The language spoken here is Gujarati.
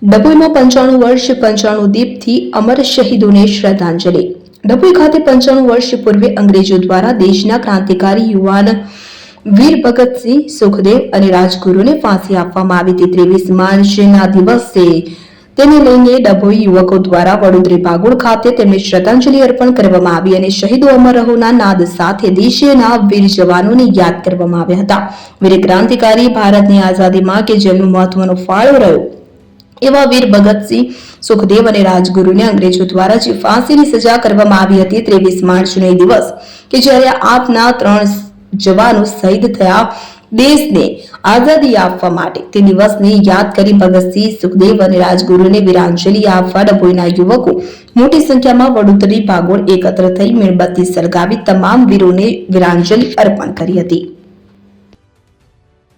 ડભોઈમાં 95 વર્ષ 95 દીપથી અમર શહીદોને શ્રદ્ધાંજલિ। ડભોઈ ખાતે 95 વર્ષ પૂર્વે અંગ્રેજો દ્વારા દેશના ક્રાંતિકારી યુવાન વીર ભગતસિંહ, સુખદેવ અને રાજગુરુને ફાંસી આપવામાં આવી હતી। 23 માર્ચના દિવસે તેને લઈને ડભોઈ યુવકો દ્વારા વડોદરી ભાગોળ ખાતે તેમને શ્રદ્ધાંજલિ અર્પણ કરવામાં આવી અને શહીદો અમર રહોના નાદ સાથે દેશના વીર જવાનોને યાદ કરવામાં આવ્યા હતા। વીર ક્રાંતિકારી ભારતની આઝાદીમાં કે જેમનો મહત્વનો ફાળો રહ્યો એવા વીર ભગતસિંહ, સુખદેવ અને રાજગુરુને અંગ્રેજો દ્વારા જે ફાંસીની સજા કરવામાં આવી હતી 23 માર્ચનો એ દિવસ કે જ્યારે આપના 3 જવાનો શહીદ થયા દેશને આઝાદી આપવા માટે, તે દિવસને યાદ કરી ભગતસિંહ, સુખદેવ અને રાજગુરુને વીરાંજલિ આપવા ડભોઈના યુવકો મોટી સંખ્યામાં વડોદરી ભાગોળ એકત્ર થઈ મીણબત્તી સળગાવી તમામ વીરોને વીરાંજલિ અર્પણ કરી હતી।